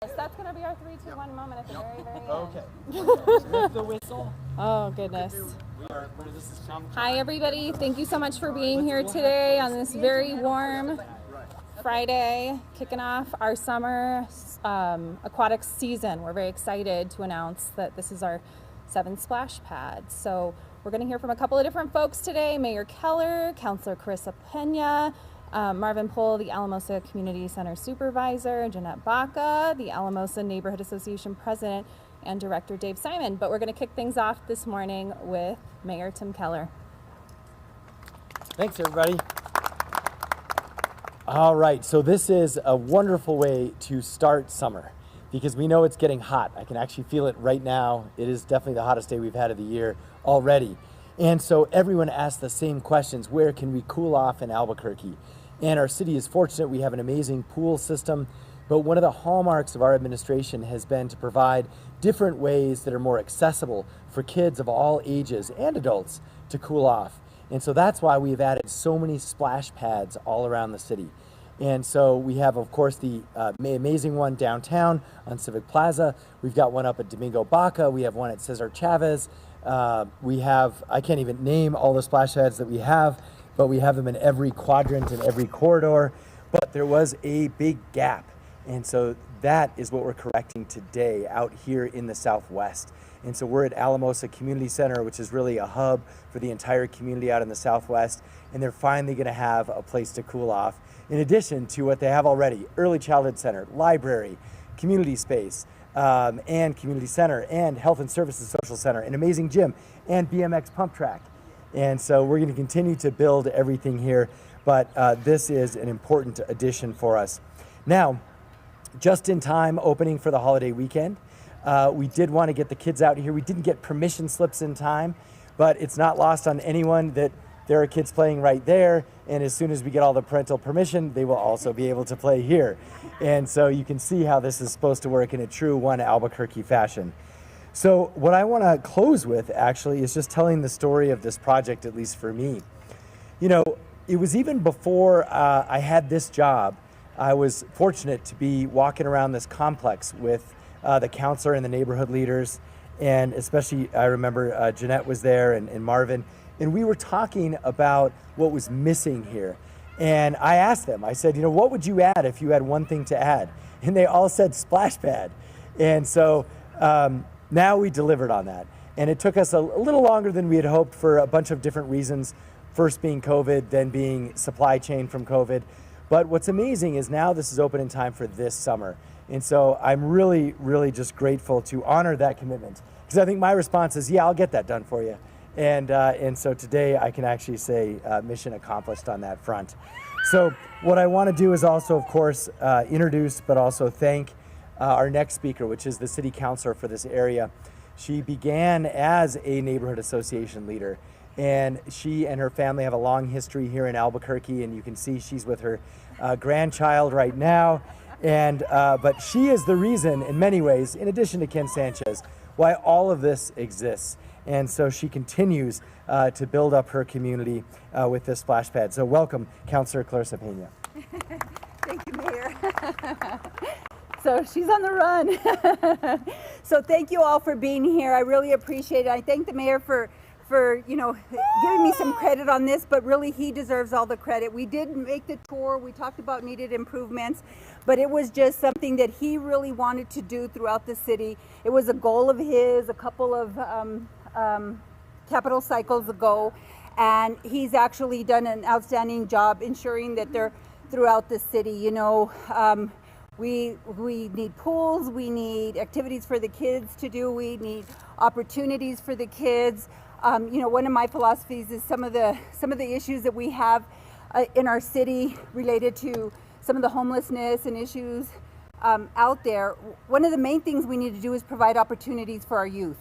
That's going to be our 3, 2, 1 moment at the very, very end. Okay. With the whistle. Oh, goodness. Hi, everybody. Thank you so much for being here today on this very warm Friday, kicking off our summer aquatic season. We're very excited to announce that this is our 7th splash pad. So we're going to hear from a couple of different folks today. Mayor Keller, Councilor Carissa Pena, Marvin Pohl, the Alamosa Community Center Supervisor, Jeanette Baca, the Alamosa Neighborhood Association President, and Director Dave Simon. But we're going to kick things off this morning with Mayor Tim Keller. Thanks, everybody. All right, so this is a wonderful way to start summer because we know it's getting hot. I can actually feel it right now. It is definitely the hottest day we've had of the year already. And so everyone asks the same questions. Where can we cool off in Albuquerque? And our city is fortunate. We have an amazing pool system. But one of the hallmarks of our administration has been to provide different ways that are more accessible for kids of all ages and adults to cool off. And so that's why we've added so many splash pads all around the city. And so we have, of course, the amazing one downtown on Civic Plaza. We've got one up at Domingo Baca. We have one at Cesar Chavez. We have, I can't even name all the splash pads that we have, but we have them in every quadrant and every corridor. But there was a big gap. And so that is what we're correcting today out here in the Southwest. And so we're at Alamosa Community Center, which is really a hub for the entire community out in the Southwest. And they're finally going to have a place to cool off, in addition to what they have already: early childhood center, library, community space, and community center, and health and services social center, an amazing gym, and BMX pump track. And so we're going to continue to build everything here, but this is an important addition for us. Now, just in time opening for the holiday weekend. We did want to get the kids out here. We didn't get permission slips in time, but it's not lost on anyone that there are kids playing right there, and as soon as we get all the parental permission, they will also be able to play here. And so you can see how this is supposed to work in a true one Albuquerque fashion. So what I want to close with actually is just telling the story of this project, at least for me. You know, it was even before I had this job. I was fortunate to be walking around this complex with the counselor and the neighborhood leaders, and especially I remember Jeanette was there and Marvin, and we were talking about what was missing here. And I asked them, I said, you know, what would you add if you had one thing to add? And they all said splash pad. And so now we delivered on that. And it took us a little longer than we had hoped for a bunch of different reasons, first being COVID, then being supply chain from COVID. But what's amazing is now this is open in time for this summer. And so I'm really, really just grateful to honor that commitment. Because I think my response is, yeah, I'll get that done for you. And so today I can actually say mission accomplished on that front. So what I want to do is also, of course, introduce, but also thank our next speaker, which is the city councilor for this area. She began as a neighborhood association leader. And she and her family have a long history here in Albuquerque, and you can see she's with her grandchild right now. And but she is the reason, in many ways, in addition to Ken Sanchez, why all of this exists. And so she continues to build up her community with this splash pad. So welcome, Councilor Carissa Pena. Thank you, Mayor. So she's on the run. So thank you all for being here. I really appreciate it. I thank the mayor for you know, giving me some credit on this, but really he deserves all the credit. We did make the tour. We talked about needed improvements, but it was just something that he really wanted to do throughout the city. It was a goal of his a couple of capital cycles ago, and he's actually done an outstanding job ensuring that they're throughout the city. You know, we need pools, we need activities for the kids to do, we need opportunities for the kids. You know, one of my philosophies is some of the issues that we have in our city related to some of the homelessness and issues out there. One of the main things we need to do is provide opportunities for our youth.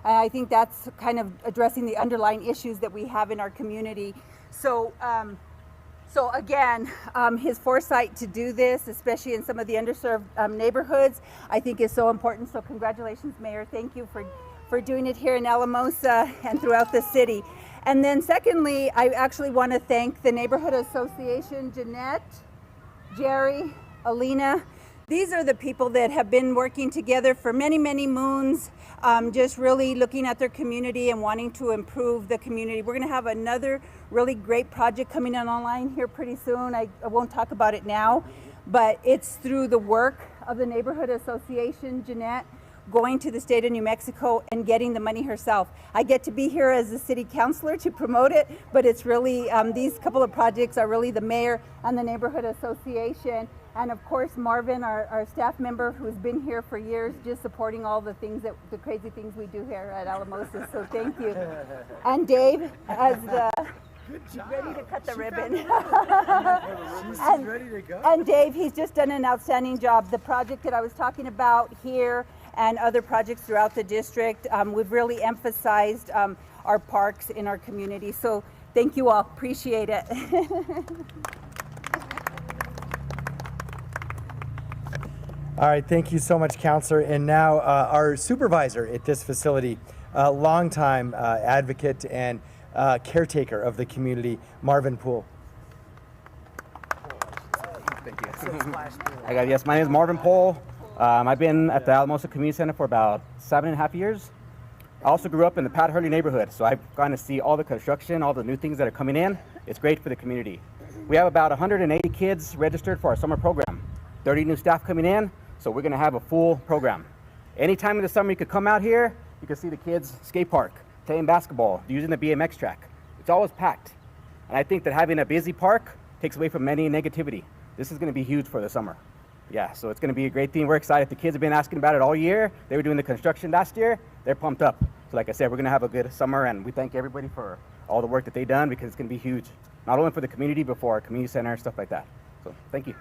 And I think that's kind of addressing the underlying issues that we have in our community. So, so again, his foresight to do this, especially in some of the underserved neighborhoods, I think is so important. So congratulations, Mayor. Thank you for doing it here in Alamosa and throughout the city. And then secondly, I actually want to thank the Neighborhood Association, Jeanette, Jerry, Alina, These are the people that have been working together for many, many moons, just really looking at their community and wanting to improve the community. We're going to have another really great project coming in online here pretty soon. I won't talk about it now, but it's through the work of the neighborhood association, Jeanette, going to the state of New Mexico and getting the money herself. I get to be here as a city councilor to promote it, but it's really, these couple of projects are really the mayor and the neighborhood association. And of course, Marvin, our staff member who's been here for years, just supporting all the things the crazy things we do here at Alamosa. So thank you. And Dave, as the, ready to cut the ribbon. She's ready to go. And Dave, he's just done an outstanding job. The project that I was talking about here and other projects throughout the district, we've really emphasized our parks in our community. So thank you all, appreciate it. All right, thank you so much, Counselor. And now our supervisor at this facility, longtime advocate and caretaker of the community, Marvin Poole. Thank you. Yes, my name is Marvin Poole. I've been at the Alamosa Community Center for about 7.5 years. I also grew up in the Pat Hurley neighborhood, so I've gotten to see all the construction, all the new things that are coming in. It's great for the community. We have about 180 kids registered for our summer program, 30 new staff coming in, so we're gonna have a full program. Anytime in the summer you could come out here, you can see the kids skate park, playing basketball, using the BMX track. It's always packed. And I think that having a busy park takes away from any negativity. This is gonna be huge for the summer. Yeah, so it's gonna be a great thing. We're excited. The kids have been asking about it all year. They were doing the construction last year. They're pumped up. So like I said, we're gonna have a good summer, and we thank everybody for all the work that they've done, because it's gonna be huge, not only for the community, but for our community center and stuff like that. So thank you.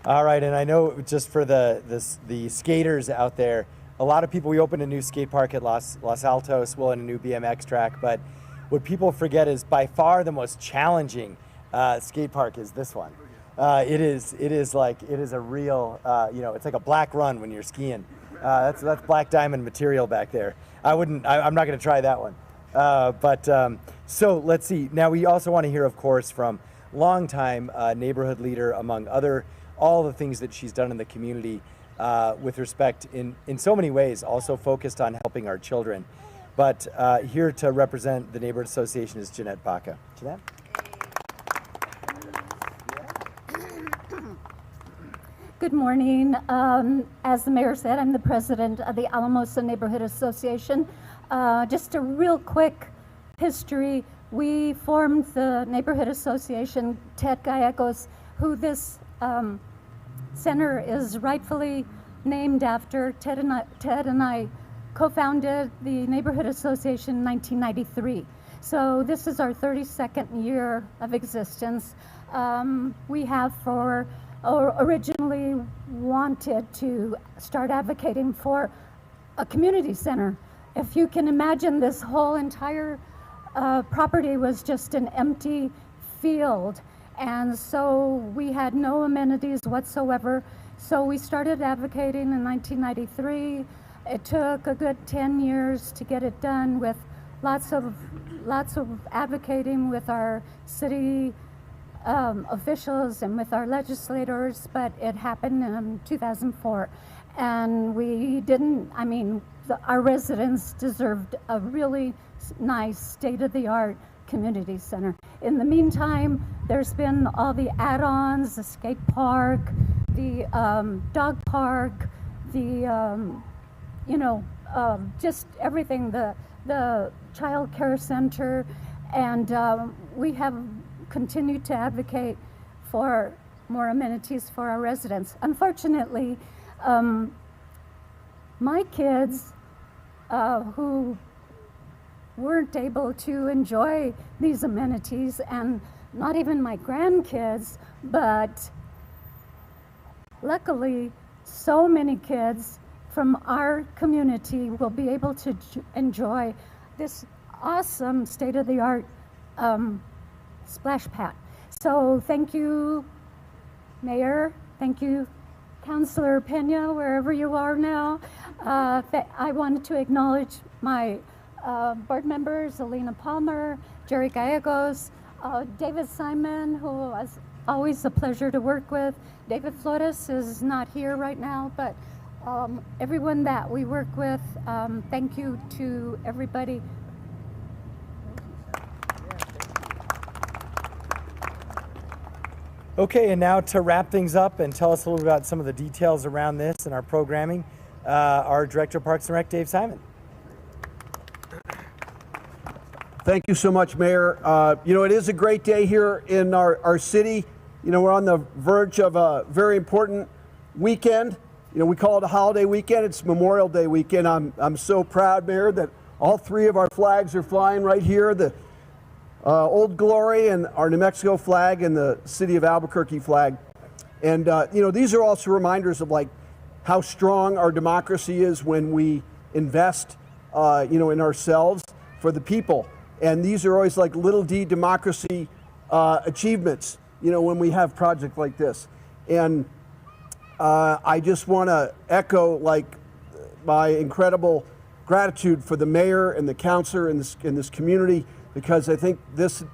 All right, and I know just for the skaters out there, a lot of people, we opened a new skate park at Los Altos, well, and a new BMX track, but what people forget is by far the most challenging skate park is this one. It is a real, it's like a black run when you're skiing. That's black diamond material back there. I'm not gonna try that one. So let's see. Now we also want to hear, of course, from longtime neighborhood leader, among all the things that she's done in the community with respect in so many ways, also focused on helping our children. But here to represent the Neighborhood Association is Jeanette Baca. Jeanette? Good morning. As the mayor said, I'm the president of the Alamosa Neighborhood Association. Just a real quick history. We formed the Neighborhood Association, Ted Gallegos, who this center is rightfully named after. Ted and I co-founded the Neighborhood Association in 1993. So this is our 32nd year of existence. We have originally wanted to start advocating for a community center. If you can imagine, this whole entire property was just an empty field. And so we had no amenities whatsoever. So we started advocating in 1993. It took a good 10 years to get it done, with lots of advocating with our city officials and with our legislators, but it happened in 2004. And we didn't, our residents deserved a really nice state-of-the-art community center. In the meantime, there's been all the add-ons, the skate park, the dog park, the just everything, the child care center, and we have continued to advocate for more amenities for our residents. Unfortunately, my kids who weren't able to enjoy these amenities, and not even my grandkids, but luckily so many kids from our community will be able to enjoy this awesome state-of-the-art splash pad. So thank you, Mayor. Thank you, Councilor Pena, wherever you are now. I wanted to acknowledge my board members, Alina Palmer, Jerry Gallegos, David Simon, who always a pleasure to work with. David Flores is not here right now, but everyone that we work with, thank you to everybody. Okay, and now to wrap things up and tell us a little about some of the details around this and our programming, our Director of Parks and Rec, Dave Simon. Thank you so much, Mayor. It is a great day here in our city. We're on the verge of a very important weekend. We call it a holiday weekend. It's Memorial Day weekend. I'm so proud, Mayor, that all three of our flags are flying right here. The Old Glory and our New Mexico flag and the City of Albuquerque flag. And, these are also reminders of how strong our democracy is when we invest, in ourselves for the people. And these are always little D democracy achievements, when we have projects like this. And I just want to echo my incredible gratitude for the mayor and the councilor in this community, because I think this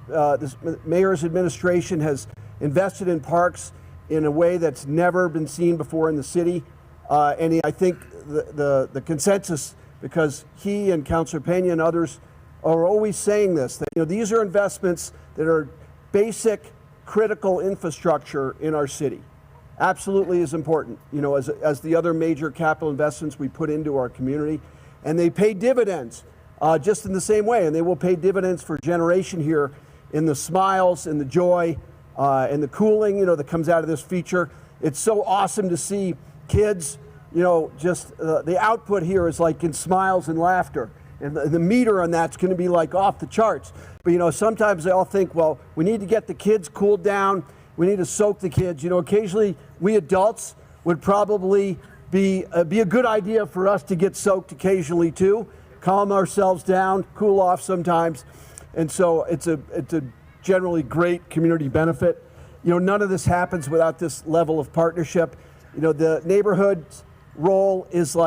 mayor's administration has invested in parks in a way that's never been seen before in the city. And I think the consensus, because he and Councilor Pena and others are always saying this, that these are investments that are basic, critical infrastructure in our city. Absolutely is important, as the other major capital investments we put into our community. And they pay dividends. Just in the same way, and they will pay dividends for generation here in the smiles and the joy and the cooling, that comes out of this feature. It's so awesome to see kids, just the output here is in smiles and laughter. And the meter on that's going to be off the charts. But, sometimes they all think, well, we need to get the kids cooled down. We need to soak the kids. Occasionally we adults would probably be a good idea for us to get soaked occasionally too. Calm ourselves down, cool off sometimes. And so it's a generally great community benefit. None of this happens without this level of partnership. The neighborhood's role is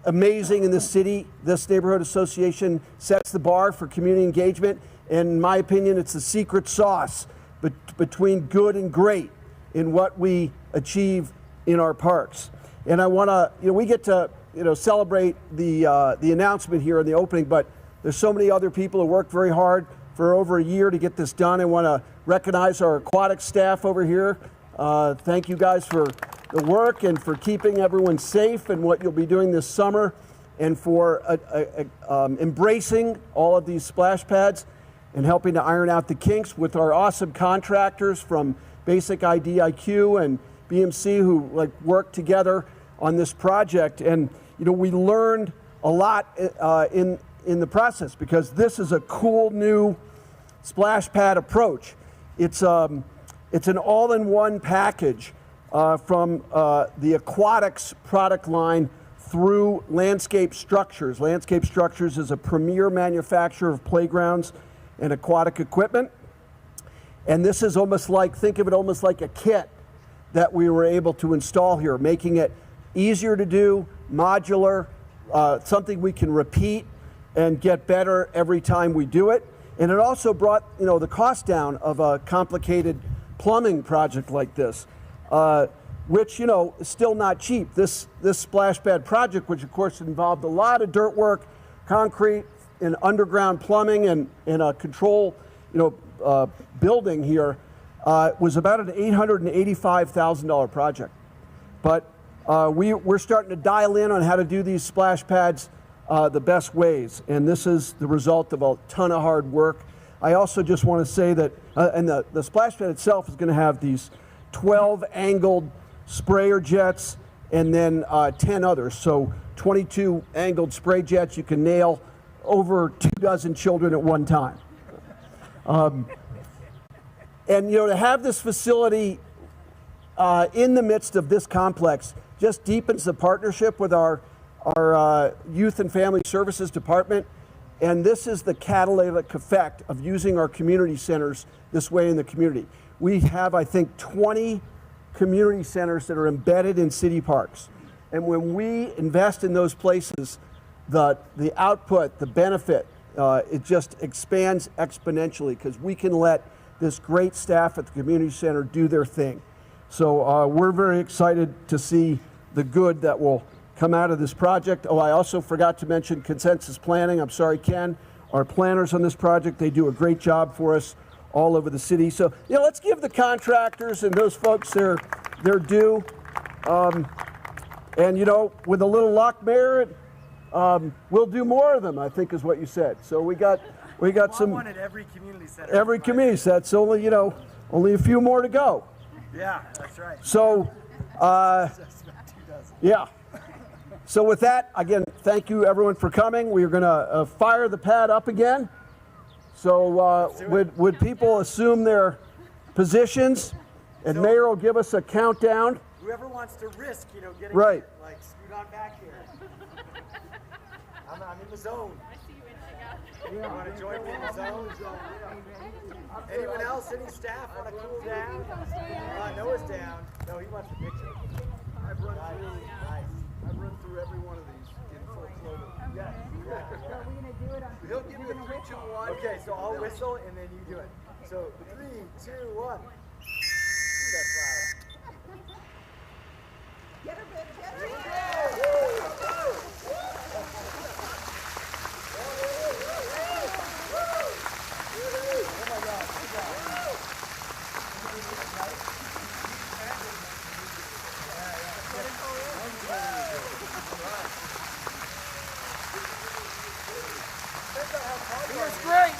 amazing in this city. This neighborhood association sets the bar for community engagement. And in my opinion, it's the secret sauce between good and great in what we achieve in our parks. And I want to, we get to celebrate the announcement here in the opening, but there's so many other people who worked very hard for over a year to get this done. I want to recognize our aquatic staff over here. Thank you guys for the work and for keeping everyone safe and what you'll be doing this summer, and for embracing all of these splash pads and helping to iron out the kinks with our awesome contractors from Basic IDIQ and BMC who work together on this project. And we learned a lot in the process, because this is a cool new splash pad approach. It's an all-in-one package from the aquatics product line through Landscape Structures. Landscape Structures is a premier manufacturer of playgrounds and aquatic equipment. And this is almost think of it almost like a kit that we were able to install here, making it easier to do, modular, something we can repeat and get better every time we do it. And it also brought the cost down of a complicated plumbing project like this, which is still not cheap. This splash pad project, which of course involved a lot of dirt work, concrete and underground plumbing and a control building here, was about an $885,000 project. But we're starting to dial in on how to do these splash pads the best ways, and this is the result of a ton of hard work. I also just want to say that, and the splash pad itself is going to have these 12 angled sprayer jets and then 10 others. So 22 angled spray jets. You can nail over 24 children at one time. And to have this facility in the midst of this complex just deepens the partnership with our Youth and Family Services Department. And this is the catalytic effect of using our community centers this way in the community. We have, I think, 20 community centers that are embedded in city parks. And when we invest in those places, the output, the benefit, it just expands exponentially, because we can let this great staff at the community center do their thing. So we're very excited to see the good that will come out of this project. Oh, I also forgot to mention consensus planning. I'm sorry, Ken. Our planners on this project, they do a great job for us all over the city. So, let's give the contractors and those folks their due. And, with a little luck, Mayor, we'll do more of them, I think is what you said. So we got some. One at every community center. Every community center. It's only, only a few more to go. Yeah, that's right. So, yeah. So with that, again, thank you everyone for coming. We are going to fire the pad up again. So would people assume their positions? And Mayor will give us a countdown. Whoever wants to risk, getting right. Scoot on back here. I'm in the zone. I see you inching up. You want to join me in the zone? Anyone else? Any staff want to cool down? Noah's down. No, he wants the picture. I've run through every one of these in full clothing. Yeah. So we're gonna do it on. He'll give you a 3, 2, 1. Okay, so I'll whistle and then you do it. So 3, 2, 1. See that flower. Get her, babe, get her. That's great.